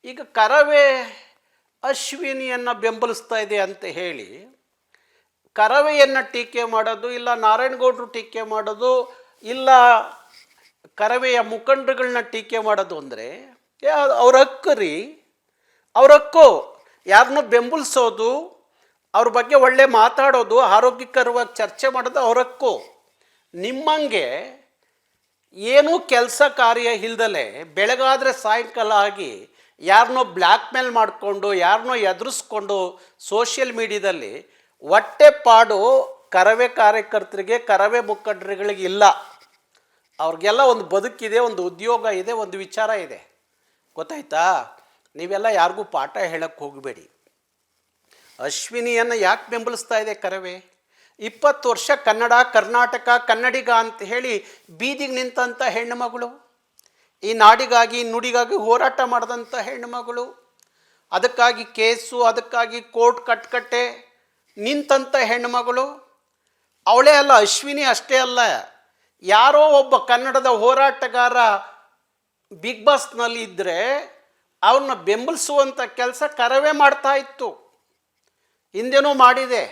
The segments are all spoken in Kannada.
ಈಗ ಕರವೇ ಅಶ್ವಿನಿಯನ್ನು ಬೆಂಬಲಿಸ್ತಾ ಇದೆ ಅಂತ ಹೇಳಿ ಕರವೆಯನ್ನು ಟೀಕೆ ಮಾಡೋದು, ಇಲ್ಲ ನಾರಾಯಣಗೌಡರು ಟೀಕೆ ಮಾಡೋದು, ಇಲ್ಲ ಕರವೆಯ ಮುಖಂಡರುಗಳನ್ನ ಟೀಕೆ ಮಾಡೋದು ಅಂದರೆ ಅವ್ರ ಹಕ್ಕು ರೀ. ಅವ್ರ ಹಕ್ಕು. ಯಾರನ್ನೂ ಬೆಂಬಲಿಸೋದು, ಅವ್ರ ಬಗ್ಗೆ ಒಳ್ಳೆ ಮಾತಾಡೋದು, ಆರೋಗ್ಯಕರವಾಗಿ ಚರ್ಚೆ ಮಾಡೋದು ಅವ್ರ ಹಕ್ಕು. ನಿಮ್ಮಂಗೆ ಏನೂ ಕೆಲಸ ಕಾರ್ಯ ಇಲ್ದಲೆ ಬೆಳಗಾದರೆ ಸಾಯಂಕಾಲ ಆಗಿ ಯಾರನ್ನೋ ಬ್ಲ್ಯಾಕ್ ಮೇಲ್ ಮಾಡಿಕೊಂಡು ಯಾರನ್ನೋ ಎದುರಿಸ್ಕೊಂಡು ಸೋಷಿಯಲ್ ಮೀಡಿಯಾದಲ್ಲಿ ಹೊಟ್ಟೆ ಪಾಡು ಕರವೇ ಕಾರ್ಯಕರ್ತರಿಗೆ, ಕರವೇ ಮುಖಂಡರುಗಳಿಗೆ ಇಲ್ಲ. ಅವ್ರಿಗೆಲ್ಲ ಒಂದು ಬದುಕಿದೆ, ಒಂದು ಉದ್ಯೋಗ ಇದೆ, ಒಂದು ವಿಚಾರ ಇದೆ. ಗೊತ್ತಾಯ್ತಾ? ನೀವೆಲ್ಲ ಯಾರಿಗೂ ಪಾಠ ಹೇಳಕ್ಕೆ ಹೋಗಬೇಡಿ. ಅಶ್ವಿನಿಯನ್ನು ಯಾಕೆ ಬೆಂಬಲಿಸ್ತಾ ಇದೆ ಕರವೇ? 20 ವರ್ಷ ಕನ್ನಡ, ಕರ್ನಾಟಕ, ಕನ್ನಡಿಗ ಅಂತ ಹೇಳಿ ಬೀದಿಗೆ ನಿಂತಂಥ ಹೆಣ್ಣುಮಗಳು, ಈ ನಾಡಿಗಾಗಿ ನುಡಿಗಾಗಿ ಹೋರಾಟ ಮಾಡಿದಂಥ ಹೆಣ್ಣುಮಗಳು, ಅದಕ್ಕಾಗಿ ಕೇಸು, ಅದಕ್ಕಾಗಿ ಕೋರ್ಟ್ ಕಟ್ಕಟ್ಟೆ ನಿಂತಂಥ ಹೆಣ್ಣುಮಗಳು ಅವಳೇ ಅಲ್ಲ. ಅಶ್ವಿನಿ ಅಷ್ಟೇ ಅಲ್ಲ, ಯಾರೋ ಒಬ್ಬ ಕನ್ನಡದ ಹೋರಾಟಗಾರ ಬಿಗ್ ಬಾಸ್ನಲ್ಲಿ ಇದ್ದರೆ ಅವ್ರನ್ನ ಬೆಂಬಲಿಸುವಂಥ ಕೆಲಸ ಕರವೇ ಮಾಡ್ತಾ ಇತ್ತು. ಹಿಂದೆನೂ ಮಾಡಿದೆ.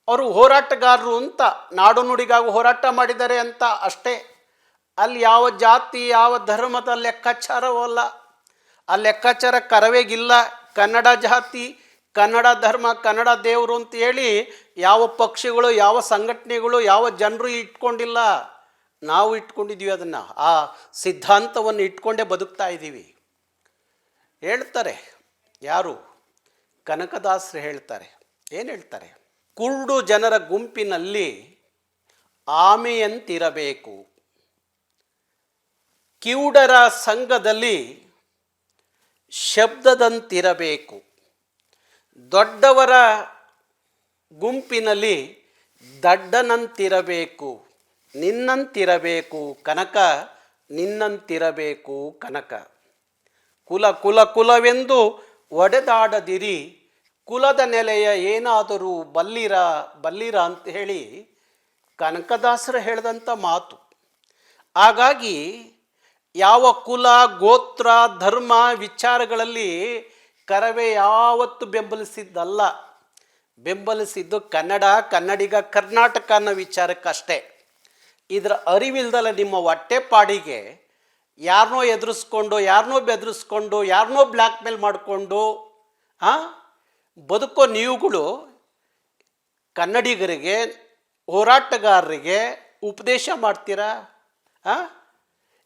ಅವರು ಹೋರಾಟಗಾರರು ಅಂತ, ನಾಡು ನುಡಿಗಾಗಿ ಹೋರಾಟ ಮಾಡಿದ್ದಾರೆ ಅಂತ ಅಷ್ಟೇ. ಅಲ್ಲಿ ಯಾವ ಜಾತಿ, ಯಾವ ಧರ್ಮದ ಲೆಕ್ಕಾಚಾರವಲ್ಲ. ಆ ಲೆಕ್ಕಾಚಾರ ಕರವೇಗಿಲ್ಲ. ಕನ್ನಡ ಜಾತಿ, ಕನ್ನಡ ಧರ್ಮ, ಕನ್ನಡ ದೇವರು ಅಂತ ಹೇಳಿ ಯಾವ ಪಕ್ಷಗಳು, ಯಾವ ಸಂಘಟನೆಗಳು, ಯಾವ ಜನರು ಇಟ್ಕೊಂಡಿಲ್ಲ. ನಾವು ಇಟ್ಕೊಂಡಿದ್ದೀವಿ ಅದನ್ನು. ಆ ಸಿದ್ಧಾಂತವನ್ನು ಇಟ್ಕೊಂಡೇ ಬದುಕ್ತಾ ಇದ್ದೀವಿ. ಹೇಳ್ತಾರೆ ಯಾರು? ಕನಕದಾಸರು ಹೇಳ್ತಾರೆ. ಏನು ಹೇಳ್ತಾರೆ? ಕುರುಡು ಜನರ ಗುಂಪಿನಲ್ಲಿ ಆಮೆಯಂತಿರಬೇಕು, ಕಿವುಡರ ಸಂಘದಲ್ಲಿ ಶಬ್ದದಂತಿರಬೇಕು, ದೊಡ್ಡವರ ಗುಂಪಿನಲ್ಲಿ ದಡ್ಡನಂತಿರಬೇಕು, ನಿನ್ನಂತಿರಬೇಕು ಕನಕ, ನಿನ್ನಂತಿರಬೇಕು ಕನಕ. ಕುಲ ಕುಲ ಕುಲವೆಂದು ಒಡೆದಾಡದಿರಿ, ಕುಲದ ನೆಲೆಯ ಏನಾದರೂ ಬಲ್ಲಿರ ಬಲ್ಲಿರ ಅಂತ ಹೇಳಿ ಕನಕದಾಸರು ಹೇಳಿದಂಥ ಮಾತು. ಹಾಗಾಗಿ ಯಾವ ಕುಲ, ಗೋತ್ರ, ಧರ್ಮ ವಿಚಾರಗಳಲ್ಲಿ ಕರವೇ ಯಾವತ್ತು ಬೆಂಬಲಿಸಿದ್ದಲ್ಲ. ಬೆಂಬಲಿಸಿದ್ದು ಕನ್ನಡ, ಕನ್ನಡಿಗ, ಕರ್ನಾಟಕ ಅನ್ನೋ ವಿಚಾರಕ್ಕಷ್ಟೇ. ಇದರ ಅರಿವಿಲ್ದಲ್ಲ ನಿಮ್ಮ ಹೊಟ್ಟೆಪಾಡಿಗೆ ಯಾರನ್ನೋ ಎದುರಿಸ್ಕೊಂಡು, ಯಾರನ್ನೋ ಬೆದರಿಸ್ಕೊಂಡು, ಯಾರನ್ನೋ ಬ್ಲ್ಯಾಕ್ ಮೇಲ್ ಮಾಡಿಕೊಂಡು ಬದುಕೋ ನೀವುಗಳು ಕನ್ನಡಿಗರಿಗೆ, ಹೋರಾಟಗಾರರಿಗೆ ಉಪದೇಶ ಮಾಡ್ತೀರಾ?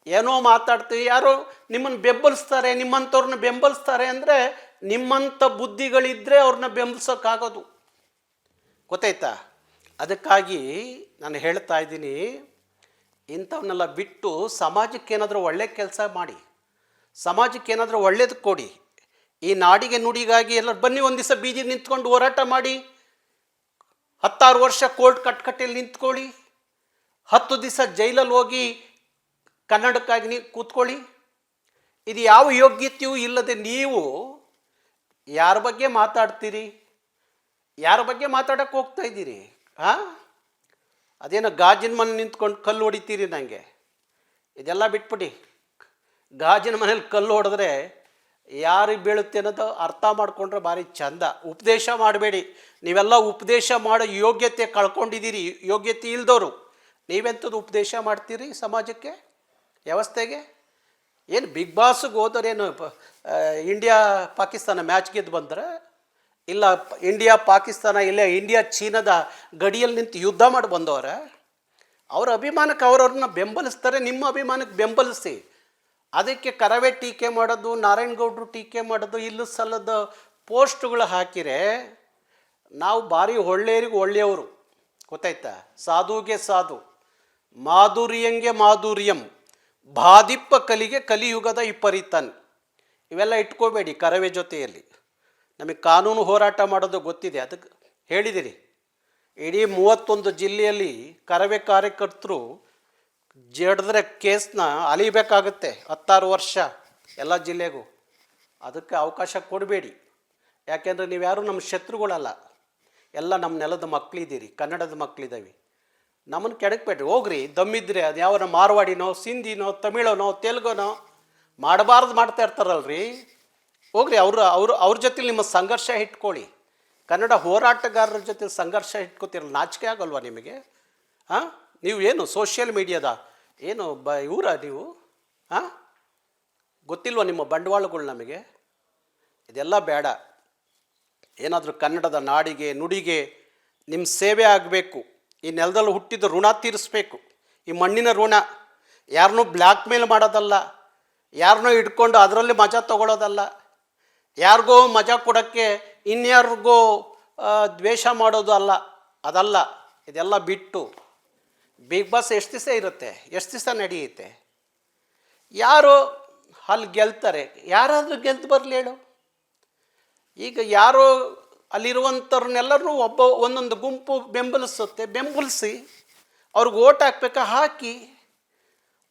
ಏನೋ ಮಾತಾಡ್ತೀವಿ, ಯಾರೋ ನಿಮ್ಮನ್ನು ಬೆಂಬಲಿಸ್ತಾರೆ, ನಿಮ್ಮಂಥವ್ರನ್ನ ಬೆಂಬಲಿಸ್ತಾರೆ ಅಂದರೆ ನಿಮ್ಮಂಥ ಬುದ್ಧಿಗಳಿದ್ದರೆ ಅವ್ರನ್ನ ಬೆಂಬಲಿಸೋಕ್ಕಾಗೋದು. ಗೊತ್ತಾಯ್ತಾ? ಅದಕ್ಕಾಗಿ ನಾನು ಹೇಳ್ತಾ ಇದ್ದೀನಿ, ಇಂಥವನ್ನೆಲ್ಲ ಬಿಟ್ಟು ಸಮಾಜಕ್ಕೆ ಏನಾದರೂ ಒಳ್ಳೆ ಕೆಲಸ ಮಾಡಿ, ಸಮಾಜಕ್ಕೆ ಏನಾದರೂ ಒಳ್ಳೇದು ಕೊಡಿ. ಈ ನಾಡಿಗೆ ನುಡಿಗಾಗಿ ಎಲ್ಲ ಬನ್ನಿ, ಒಂದು ದಿವಸ ಬೀದಿಗೆ ನಿಂತ್ಕೊಂಡು ಹೋರಾಟ ಮಾಡಿ, 16 ವರ್ಷ ಕೋರ್ಟ್ ಕಟ್ಕಟ್ಟೆಯಲ್ಲಿ ನಿಂತ್ಕೊಳ್ಳಿ, 10 ದಿವಸ ಜೈಲಲ್ಲಿ ಹೋಗಿ ಕನ್ನಡಕ್ಕಾಗಿ ಕೂತ್ಕೊಳ್ಳಿ. ಇದು ಯಾವ ಯೋಗ್ಯತೆಯೂ ಇಲ್ಲದೆ ನೀವು ಯಾರ ಬಗ್ಗೆ ಮಾತಾಡ್ತೀರಿ? ಯಾರ ಬಗ್ಗೆ ಮಾತಾಡೋಕ್ಕೆ ಹೋಗ್ತಾ ಇದ್ದೀರಿ? ಅದೇನೋ ಗಾಜಿನ ಮನೆ ನಿಂತ್ಕೊಂಡು ಕಲ್ಲು ಹೊಡಿತೀರಿ ನನಗೆ. ಇದೆಲ್ಲ ಬಿಟ್ಬಿಡಿ. ಗಾಜಿನ ಮನೇಲಿ ಕಲ್ಲು ಹೊಡೆದ್ರೆ ಯಾರಿಗೆ ಬೀಳುತ್ತೆ ಅನ್ನೋದು ಅರ್ಥ ಮಾಡಿಕೊಂಡ್ರೆ ಭಾರಿ ಚಂದ. ಉಪದೇಶ ಮಾಡಬೇಡಿ. ನೀವೆಲ್ಲ ಉಪದೇಶ ಮಾಡೋ ಯೋಗ್ಯತೆ ಕಳ್ಕೊಂಡಿದ್ದೀರಿ. ಯೋಗ್ಯತೆ ಇಲ್ದವರು ನೀವೆಂಥದ್ದು ಉಪದೇಶ ಮಾಡ್ತೀರಿ ಸಮಾಜಕ್ಕೆ, ವ್ಯವಸ್ಥೆಗೆ? ಏನು ಬಿಗ್ ಬಾಸ್ಗೆ ಹೋದರೇನು ಇಂಡಿಯಾ ಪಾಕಿಸ್ತಾನ ಮ್ಯಾಚ್ ಗೆದ್ದು ಬಂದ್ರೆ? ಇಲ್ಲ ಇಂಡಿಯಾ ಪಾಕಿಸ್ತಾನ, ಇಲ್ಲ ಇಂಡಿಯಾ ಚೀನಾದ ಗಡಿಯಲ್ಲಿ ನಿಂತು ಯುದ್ಧ ಮಾಡಿ ಬಂದವರ? ಅವ್ರ ಅಭಿಮಾನಕ್ಕೆ ಅವ್ರವ್ರನ್ನ ಬೆಂಬಲಿಸ್ತಾರೆ. ನಿಮ್ಮ ಅಭಿಮಾನಕ್ಕೆ ಬೆಂಬಲಿಸಿ. ಅದಕ್ಕೆ ಕರವೇ ಟೀಕೆ ಮಾಡೋದು, ನಾರಾಯಣಗೌಡರು ಟೀಕೆ ಮಾಡೋದು, ಇಲ್ಲೂ ಸಲ್ಲದ ಪೋಸ್ಟ್ಗಳು ಹಾಕಿರೆ ನಾವು ಭಾರಿ ಒಳ್ಳೆಯವರಿಗೆ ಒಳ್ಳೆಯವರು. ಗೊತ್ತಾಯ್ತಾ? ಸಾಧುಗೆ ಸಾಧು, ಮಾಧುರ್ಯಂಗೆ ಮಾಧುರ್ಯಂ, ಬಾದಿಪ್ಪ ಕಲಿಗೆ ಕಲಿಯುಗದ ವಿಪರೀತನ್. ಇವೆಲ್ಲ ಇಟ್ಕೋಬೇಡಿ ಕರವೇ ಜೊತೆಯಲ್ಲಿ. ನಮಗೆ ಕಾನೂನು ಹೋರಾಟ ಮಾಡೋದು ಗೊತ್ತಿದೆ, ಅದಕ್ಕೆ ಹೇಳಿದ್ದೀರಿ. ಇಡೀ 31 ಜಿಲ್ಲೆಯಲ್ಲಿ ಕರವೇ ಕಾರ್ಯಕರ್ತರು ಜಡಿದ್ರೆ ಕೇಸ್ನ ಅಲಿಬೇಕಾಗುತ್ತೆ 16 ವರ್ಷ ಎಲ್ಲ ಜಿಲ್ಲೆಗೂ. ಅದಕ್ಕೆ ಅವಕಾಶ ಕೊಡಬೇಡಿ. ಯಾಕೆಂದರೆ ನೀವು ಯಾರೂ ನಮ್ಮ ಶತ್ರುಗಳಲ್ಲ, ಎಲ್ಲ ನಮ್ಮ ನೆಲದ ಮಕ್ಕಳಿದ್ದೀರಿ, ಕನ್ನಡದ ಮಕ್ಕಳಿದ್ದಾವೆ. ನಮ್ಮನ್ನು ಕೆಡಕ್ಬೇಡ್ರಿ. ಹೋಗ್ರಿ, ದಮ್ಮಿದ್ರೆ ಅದು ಯಾವ ಮಾರ್ವಾಡಿನೋ, ಸಿಂಧಿನೋ, ತಮಿಳನೋ, ತೆಲುಗುನೋ ಮಾಡಬಾರ್ದು ಮಾಡ್ತಾ ಇರ್ತಾರಲ್ರಿ. ಹೋಗ್ರಿ, ಅವ್ರ ಜೊತೆ ನಿಮ್ಮ ಸಂಘರ್ಷ ಇಟ್ಕೊಳ್ಳಿ. ಕನ್ನಡ ಹೋರಾಟಗಾರರ ಜೊತೆ ಸಂಘರ್ಷ ಇಟ್ಕೋತಿರಲ್ಲ, ನಾಚಿಕೆ ಆಗಲ್ವಾ ನಿಮಗೆ? ಹಾಂ, ನೀವು ಏನು ಸೋಷಿಯಲ್ ಮೀಡಿಯಾದ ಏನು ಇವರ ನೀವು? ಹಾಂ, ಗೊತ್ತಿಲ್ವ ನಿಮ್ಮ ಬಂಡವಾಳಗಳು ನಮಗೆ? ಇದೆಲ್ಲ ಬೇಡ. ಏನಾದರೂ ಕನ್ನಡದ ನಾಡಿಗೆ ನುಡಿಗೆ ನಿಮ್ಮ ಸೇವೆ ಆಗಬೇಕು. ಈ ನೆಲದಲ್ಲಿ ಹುಟ್ಟಿದ ಋಣ ತೀರಿಸ್ಬೇಕು. ಈ ಮಣ್ಣಿನ ಋಣ. ಯಾರನ್ನೂ ಬ್ಲ್ಯಾಕ್ ಮೇಲ್ ಮಾಡೋದಲ್ಲ, ಯಾರನ್ನೂ ಇಟ್ಕೊಂಡು ಅದರಲ್ಲಿ ಮಜಾ ತಗೊಳ್ಳೋದಲ್ಲ, ಯಾರಿಗೋ ಮಜಾ ಕೊಡೋಕ್ಕೆ ಇನ್ಯಾರಿಗೋ ದ್ವೇಷ ಮಾಡೋದು ಅಲ್ಲ, ಅದಲ್ಲ. ಇದೆಲ್ಲ ಬಿಟ್ಟು ಬಿಗ್ ಬಾಸ್ ಎಷ್ಟು ದಿವಸ ಇರುತ್ತೆ, ಎಷ್ಟು ದಿವಸ ನಡೆಯುತ್ತೆ? ಯಾರು ಅಲ್ಲಿ ಗೆಲ್ತಾರೆ? ಯಾರಾದರೂ ಗೆಲ್ತು ಬರಲಿ ಹೇಳು. ಈಗ ಯಾರೋ ಅಲ್ಲಿರುವಂಥವ್ರನ್ನೆಲ್ಲರೂ ಒಂದೊಂದು ಗುಂಪು ಬೆಂಬಲಿಸಿ ಅವ್ರಿಗೆ ಓಟ್ ಹಾಕ್ಬೇಕಾ? ಹಾಕಿ.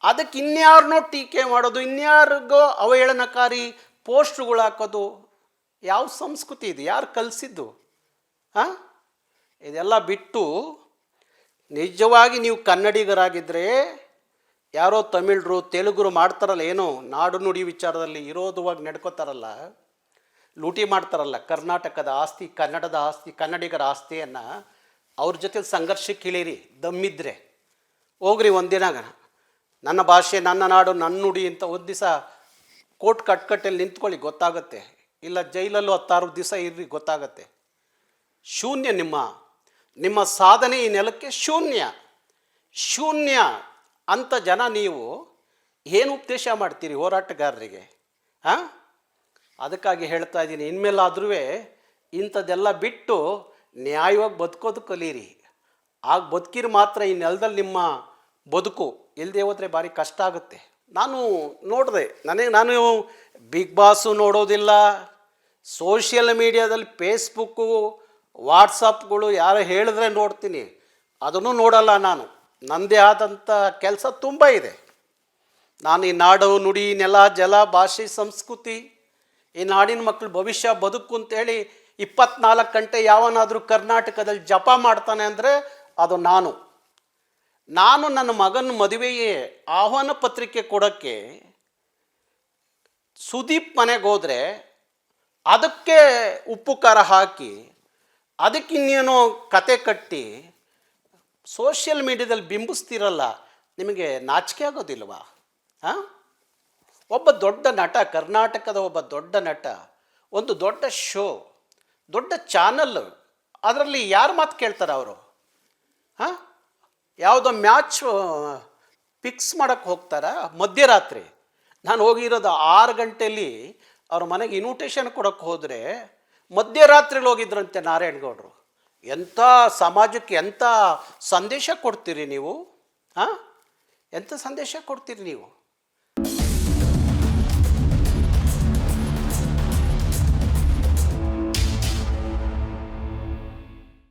ಅದಕ್ಕೆ ಇನ್ಯಾರನ್ನೋ ಟೀಕೆ ಮಾಡೋದು, ಇನ್ಯಾರಿಗೋ ಅವಹೇಳನಕಾರಿ ಪೋಸ್ಟ್ಗಳು ಹಾಕೋದು ಯಾವ ಸಂಸ್ಕೃತಿ ಇದು? ಯಾರು ಕಲಿಸಿದ್ದು? ಹಾಂ, ಇದೆಲ್ಲ ಬಿಟ್ಟು ನಿಜವಾಗಿ ನೀವು ಕನ್ನಡಿಗರಾಗಿದ್ದರೆ, ಯಾರೋ ತಮಿಳರು ತೆಲುಗರು ಮಾಡ್ತಾರಲ್ಲ, ಏನೋ ನಾಡು ನುಡಿ ವಿಚಾರದಲ್ಲಿ ವಿರೋಧವಾಗಿ ನಡ್ಕೋತಾರಲ್ಲ, ಲೂಟಿ ಮಾಡ್ತಾರಲ್ಲ ಕರ್ನಾಟಕದ ಆಸ್ತಿ, ಕನ್ನಡದ ಆಸ್ತಿ, ಕನ್ನಡಿಗರ ಆಸ್ತಿಯನ್ನು, ಅವ್ರ ಜೊತೆ ಸಂಘರ್ಷಕ್ಕೆ ಇಳೀರಿ ದಮ್ಮಿದ್ರೆ. ಹೋಗ್ರಿ ಒಂದಿನ ನನ್ನ ಭಾಷೆ, ನನ್ನ ನಾಡು, ನನ್ನ ನುಡಿ ಅಂತ ಒಂದು ದಿವಸ ಕೋರ್ಟ್ ಕಟ್ಕಟ್ಟಲ್ಲಿ ನಿಂತ್ಕೊಳ್ಳಿ, ಗೊತ್ತಾಗುತ್ತೆ. ಇಲ್ಲ ಜೈಲಲ್ಲೂ 16 ದಿವಸ ಇರ್ರಿ, ಗೊತ್ತಾಗತ್ತೆ. ಶೂನ್ಯ ನಿಮ್ಮ ಸಾಧನೆ ಈ ನೆಲಕ್ಕೆ ಶೂನ್ಯ ಅಂಥ ಜನ ನೀವು ಏನು ಉಪದೇಶ ಮಾಡ್ತೀರಿ ಹೋರಾಟಗಾರರಿಗೆ? ಹಾಂ, ಅದಕ್ಕಾಗಿ ಹೇಳ್ತಾ ಇದ್ದೀನಿ, ಇನ್ಮೇಲಾದ್ರೂ ಇಂಥದ್ದೆಲ್ಲ ಬಿಟ್ಟು ನ್ಯಾಯವಾಗಿ ಬದುಕೋದು ಕಲೀರಿ. ಆಗ ಬದುಕಿರು ಮಾತ್ರ ಈ ನೆಲದಲ್ಲಿ ನಿಮ್ಮ ಬದುಕು. ಇಲ್ಲದೆ ಹೋದರೆ ಭಾರಿ ಕಷ್ಟ ಆಗುತ್ತೆ. ನಾನು ನೋಡಿದೆ, ನಾನು ಬಿಗ್ ಬಾಸು ನೋಡೋದಿಲ್ಲ, ಸೋಷಿಯಲ್ ಮೀಡಿಯಾದಲ್ಲಿ ಫೇಸ್ಬುಕ್ಕು ವಾಟ್ಸಪ್ಗಳು ಯಾರು ಹೇಳಿದ್ರೆ ನೋಡ್ತೀನಿ, ಅದನ್ನು ನೋಡಲ್ಲ. ನನ್ನದೇ ಆದಂಥ ಕೆಲಸ ತುಂಬ ಇದೆ. ನಾನು ಈ ನಾಡು ನುಡಿ ನೆಲ ಜಲ ಭಾಷೆ ಸಂಸ್ಕೃತಿ, ಈ ನಾಡಿನ ಮಕ್ಕಳು ಭವಿಷ್ಯ ಬದುಕು ಅಂತೇಳಿ 24 ಗಂಟೆ ಯಾವನಾದರೂ ಕರ್ನಾಟಕದಲ್ಲಿ ಜಪ ಮಾಡ್ತಾನೆ ಅಂದರೆ ಅದು ನಾನು. ನನ್ನ ಮಗನ ಮದುವೆಯೇ ಆಹ್ವಾನ ಪತ್ರಿಕೆ ಕೊಡೋಕ್ಕೆ ಸುದೀಪ್ ಮನೆಗೆ ಹೋದರೆ ಅದಕ್ಕೆ ಉಪ್ಪು ಖಾರ ಹಾಕಿ, ಅದಕ್ಕೆ ಇನ್ನೇನೋ ಕತೆ ಕಟ್ಟಿ ಸೋಷಿಯಲ್ ಮೀಡಿಯಾದಲ್ಲಿ ಬಿಂಬಿಸ್ತಿರಲ್ಲ, ನಿಮಗೆ ನಾಚಿಕೆ ಆಗೋದಿಲ್ವಾ? ಹಾಂ, ಒಬ್ಬ ದೊಡ್ಡ ನಟ, ಕರ್ನಾಟಕದ ಒಬ್ಬ ದೊಡ್ಡ ನಟ, ಒಂದು ದೊಡ್ಡ ಶೋ, ದೊಡ್ಡ ಚಾನಲ್, ಅದರಲ್ಲಿ ಯಾರು ಮಾತು ಕೇಳ್ತಾರೆ ಅವರು? ಹಾಂ, ಯಾವುದೋ ಮ್ಯಾಚ್ ಫಿಕ್ಸ್ ಮಾಡೋಕ್ಕೆ ಹೋಗ್ತಾರ ಮಧ್ಯರಾತ್ರಿ. ನಾನು ಹೋಗಿರೋದು 6 ಗಂಟೆಯಲ್ಲಿ ಅವ್ರ ಮನೆಗೆ ಇನ್ವಿಟೇಷನ್ ಕೊಡೋಕ್ಕೆ ಹೋದರೆ ಮಧ್ಯರಾತ್ರಿಲಿ ಹೋಗಿದ್ರಂತೆ ನಾರಾಯಣಗೌಡರು. ಎಂಥ ಸಮಾಜಕ್ಕೆ ಎಂಥ ಸಂದೇಶ ಕೊಡ್ತೀರಿ ನೀವು? ಹಾಂ, ಎಂಥ ಸಂದೇಶ ಕೊಡ್ತೀರಿ ನೀವು?